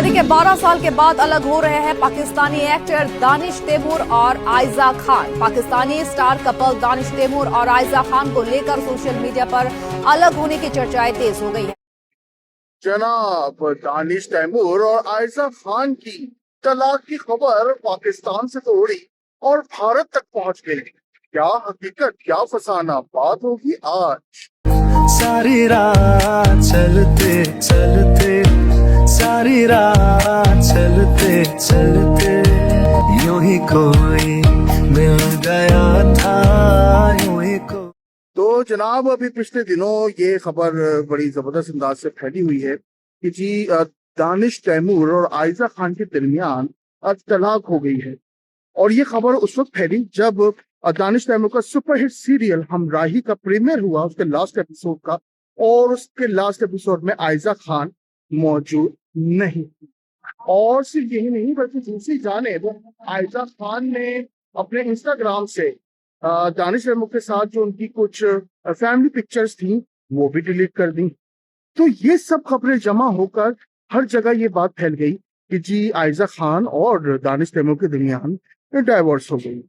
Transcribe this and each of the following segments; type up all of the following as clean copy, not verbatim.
शादी के 12 साल के बाद अलग हो रहे हैं पाकिस्तानी एक्टर दानिश तैमूर और आयजा खान। पाकिस्तानी स्टार कपल दानिश तैमूर और आयजा खान को लेकर सोशल मीडिया पर अलग होने की चर्चाएं तेज हो गई हैं। जनाब, दानिश तैमूर और आयजा खान की तलाक की खबर पाकिस्तान से तो उड़ी और भारत तक पहुंच गई। क्या हकीकत, क्या फसाना, बात होगी आज। सारी रात चलते चलते, सारी रात चलते चलते, यूं ही कोई मिल गया था, यूं ही तो जनाब, अभी पिछले दिनों ये खबर बड़ी जबरदस्त अंदाज से फैली हुई है कि जी दानिश तैमूर और आयजा खान के दरमियान तलाक हो गई है। और ये खबर उस वक्त फैली जब दानिश तैमूर का सुपरहिट सीरियल हमराही का प्रीमियर हुआ, उसके लास्ट एपिसोड का, और उसके लास्ट एपिसोड में आयजा खान मौजूद नहीं थी। और सिर्फ यही नहीं बल्कि दूसरी जानिब आयजा खान ने अपने इंस्टाग्राम से दानिश तैमूर के साथ जो उनकी कुछ फैमिली पिक्चर्स थी वो भी डिलीट कर दी। तो ये सब खबरें जमा होकर हर जगह ये बात फैल गई कि जी आयजा खान और दानिश तैमूर के दरमियान डाइवोर्स हो गई।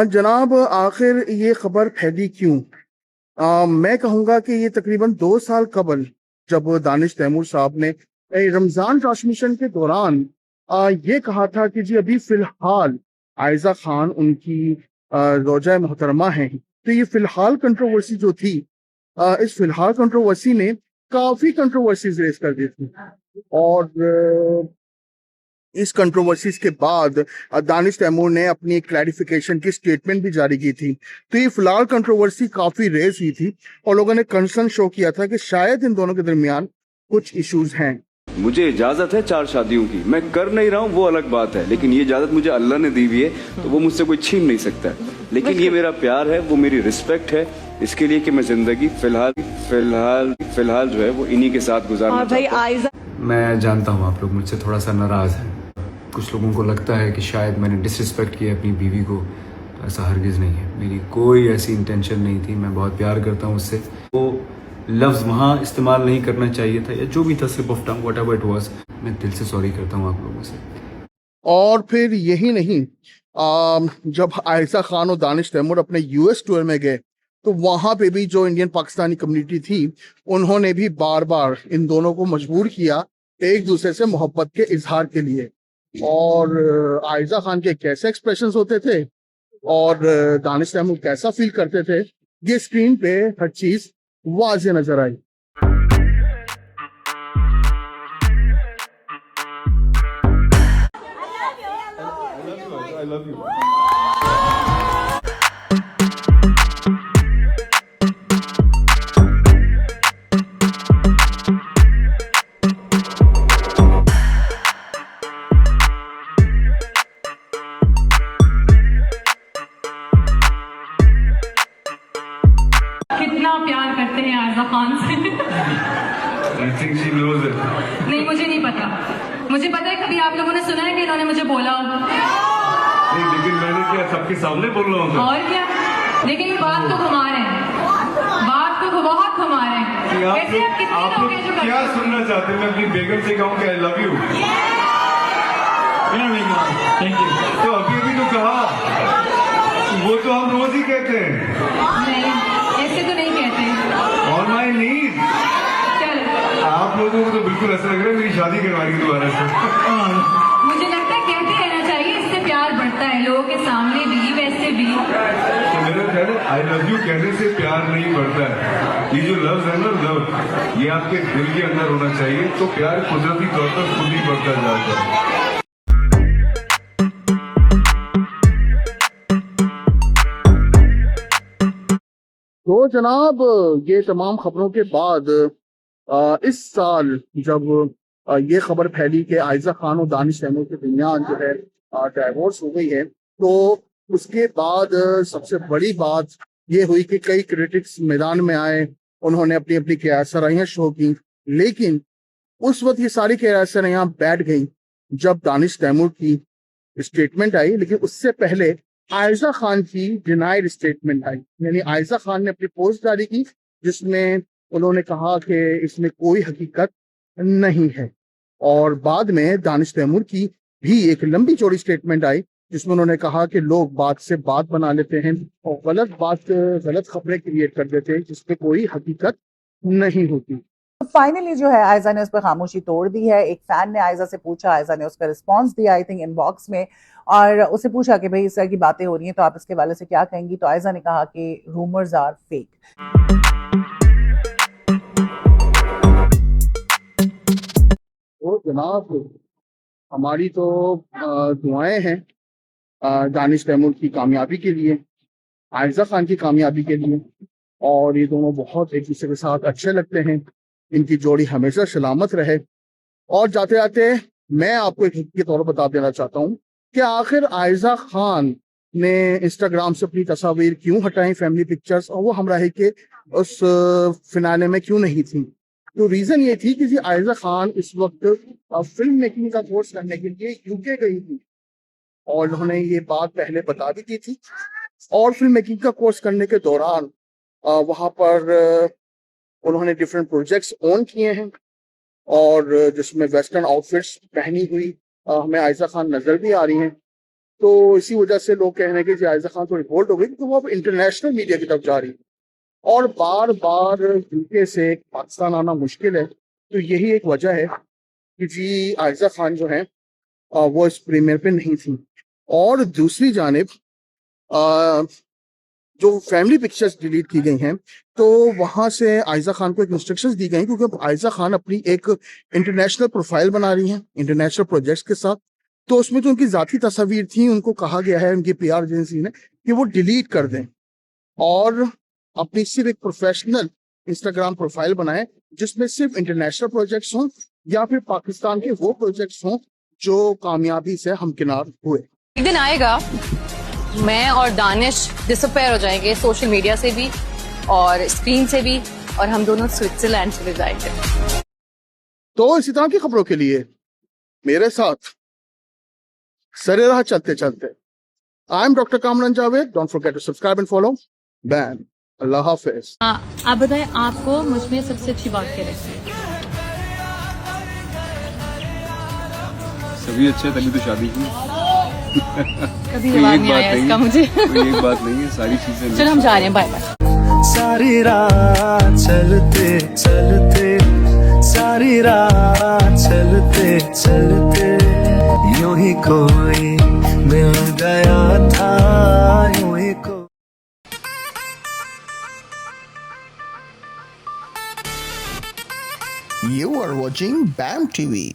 जनाब, आखिर ये खबर फैली क्यों? मैं कहूँगा कि ये तकरीबन 2 साल कबल जब दानिश तैमूर साहब ने रमजान ट्रांसमिशन के दौरान ये कहा था कि जी अभी फिलहाल आयजा खान उनकी रोजा मोहतरमा है। तो ये फिलहाल कंट्रोवर्सी जो थी, इस फिलहाल कंट्रोवर्सी ने काफी कंट्रोवर्सीज रेस कर दी थी। और इस कंट्रोवर्सीज के बाद दानिश तैमूर ने अपनी क्लैरिफिकेशन की स्टेटमेंट भी जारी की थी। तो ये फिलहाल कंट्रोवर्सी काफी रेस हुई थी और लोगों ने कंसर्न शो किया था कि शायद इन दोनों के दरमियान कुछ इश्यूज हैं। मुझे इजाजत है 4 शादियों की, मैं कर नहीं रहा हूँ वो अलग बात है, लेकिन ये इजाजत मुझे अल्लाह ने दी हुई है तो वो मुझसे कोई छीन नहीं सकता है। लेकिन ये मेरा प्यार है, वो मेरी रिस्पेक्ट है, इसके लिए कि मैं जिंदगी फिलहाल जो है वो इन्हीं के साथ गुजारना चाहता हूं। मैं जानता हूँ आप लोग मुझसे थोड़ा सा नाराज हैं। कुछ लोगों को लगता है कि शायद मैंने डिसरिस्पेक्ट किया अपनी बीवी को, तो ऐसा हरगिज़ नहीं है। मेरी कोई ऐसी इंटेंशन नहीं थी। मैं बहुत प्यार करता हूँ उससे। वो लफ्ज़ वहाँ इस्तेमाल नहीं करना चाहिए था, या जो भी था, slip of tongue, whatever it was. मैं दिल से सॉरी करता हूँ आप लोगों से। और फिर यही नहीं, जब आयजा खान और दानिश तैमूर अपने यूएस टूर में गए तो वहां पे भी जो इंडियन पाकिस्तानी कम्युनिटी थी उन्होंने भी बार बार इन दोनों को मजबूर किया एक दूसरे से मोहब्बत के इजहार के लिए। और आयजा खान के कैसे एक्सप्रेशंस होते थे और दानिश तैमूर कैसा फील करते थे, ये स्क्रीन पे हर चीज वाज़ेह नजर आई। I love you. कितना प्यार करते हैं आयजा खान से। I think she knows it. नहीं, मुझे नहीं पता। मुझे पता है कभी आप लोगों ने सुना है कि इन्होंने मुझे बोला हो। नहीं, लेकिन मैंने क्या सबके सामने बोल रहा हूँ? और क्या, लेकिन बात तो घुमा रहे हैं, बात तो बहुत घुमा रहे हैं। वैसे आप कितने लोग हैं जो क्या सुनना चाहते हैं? मैं अपनी बेगम से कहूँ कि I love you. Thank you. तो अभी तो कहा, वो तो हम रोज ही कहते हैं। नहीं, ऐसे तो नहीं कहते। On my knees. चल, आप लोगों को तो बिल्कुल ऐसा लग रहा है मेरी शादी करवा रही दोबारा से। मुझे लगता है कहते रहना चाहिए, इससे प्यार प्यार बढ़ता है लोगों के सामने भी वैसे भी। तो मेरा ख्याल है आई लव यू कहने से प्यार नहीं बढ़ता है। ये जो लफ्ज है ना लव, ये आपके दिल के अंदर होना चाहिए, तो प्यार कुदरती तौर पर खुद ही बढ़ता जाता है। तो जनाब, ये तमाम खबरों के बाद इस साल जब ये खबर फैली कि आयजा खान और दानिश तैमूर के दरमियान जो है डाइवोर्स हो गई है, तो उसके बाद सबसे बड़ी बात ये हुई कि कई क्रिटिक्स मैदान में आए, उन्होंने अपनी अपनी क्यासराइयाँ शो की। लेकिन उस वक्त ये सारी क्यासराइयाँ बैठ गई जब दानिश तैमूर की स्टेटमेंट आई। लेकिन उससे पहले आयजा खान की डिनाइड स्टेटमेंट आई, यानी आयजा खान ने अपनी पोस्ट जारी की जिसमें उन्होंने कहा कि इसमें कोई हकीकत नहीं है। और बाद में दानिश तैमूर की भी एक लंबी चौड़ी स्टेटमेंट आई जिसमें उन्होंने कहा कि लोग बात से बात बना लेते हैं और गलत खबरें क्रिएट कर देते हैं जिसमें कोई हकीकत नहीं होती। फाइनली जो है आयजा ने उस पर खामोशी तोड़ दी है। एक फैन ने आयजा से पूछा, आयजा ने उसका रिस्पांस दिया आई थिंक इनबॉक्स में, और उसे पूछा कि भाई इस तरह की बातें हो रही हैं तो आप इसके वाले से क्या कहेंगी। तो आयजा ने कहा कि रूमर्स आर फेक। तो जनाब, हमारी तो दुआएं हैं दानिश तैमूर की कामयाबी के लिए, आयजा खान की कामयाबी के लिए, और ये दोनों बहुत एक दूसरे के साथ अच्छे लगते हैं। इनकी जोड़ी हमेशा सलामत रहे। और जाते जाते मैं आपको एक के तौर पर बता देना चाहता हूँ कि आखिर आयजा खान ने इंस्टाग्राम से अपनी तस्वीर क्यों हटाई, फैमिली पिक्चर्स, और वो हमराही के उस फिनाले में क्यों नहीं थी। तो रीजन ये थी कि जी आयजा खान इस वक्त फिल्म मेकिंग का कोर्स करने के लिए यूके गई थी और उन्होंने ये बात पहले बता भी दी थी। और फिल्म मेकिंग का कोर्स करने के दौरान वहाँ पर उन्होंने डिफरेंट प्रोजेक्ट्स ऑन किए हैं और जिसमें वेस्टर्न आउटफिट्स पहनी हुई हमें आयजा खान नजर भी आ रही हैं। तो इसी वजह से लोग कह रहे हैं कि आयजा खान थोड़ी बोल्ड हो गई क्योंकि वो अब इंटरनेशनल मीडिया की तरफ जा रही है और बार बार यूके से पाकिस्तान आना मुश्किल है। तो यही एक वजह है कि जी आयजा खान जो है वो इस प्रीमियर पे नहीं थी। और दूसरी जानिब जो फैमिली पिक्चर्स डिलीट की गई हैं तो वहां से आयजा खान को एक इंस्ट्रक्शंस दी गई क्योंकि अब आयजा खान अपनी एक इंटरनेशनल प्रोफाइल बना रही हैं इंटरनेशनल प्रोजेक्ट्स के साथ। तो उसमें जो उनकी जाती तस्वीर थी उनको कहा गया है उनकी पीआर एजेंसी ने कि वो डिलीट कर दें और अपनी सिर्फ एक प्रोफेशनल इंस्टाग्राम प्रोफाइल बनाएं जिसमें सिर्फ इंटरनेशनल प्रोजेक्ट्स हों या फिर पाकिस्तान के वो प्रोजेक्ट्स हों जो कामयाबी से हमकिनार हुए। एक दिन आएगा मैं और दानिश डिसअपेयर हो जाएंगे सोशल मीडिया से भी और स्क्रीन से भी और हम दोनों स्विट्जरलैंड चले जाएंगे। तो इसी तरह की खबरों के लिए मेरे साथ सरे राह चलते चलते I am doctor Kamran Javed. Don't forget to subscribe and follow ban. अल्लाह हाफिज। आप बताएं आपको मुझ में सबसे अच्छी बात क्या लगती है? सभी अच्छे तभी तो शादी की। कभी जवाब नहीं आया इसका मुझे। कोई एक बात नहीं है, सारी चीजें। चलो हम जा रहे हैं, बाय बाय। सारी रात चलते चलते सारी रात चलते चलते यूं ही कोई मिल गया था यूं ही कोई। You are watching BAM TV.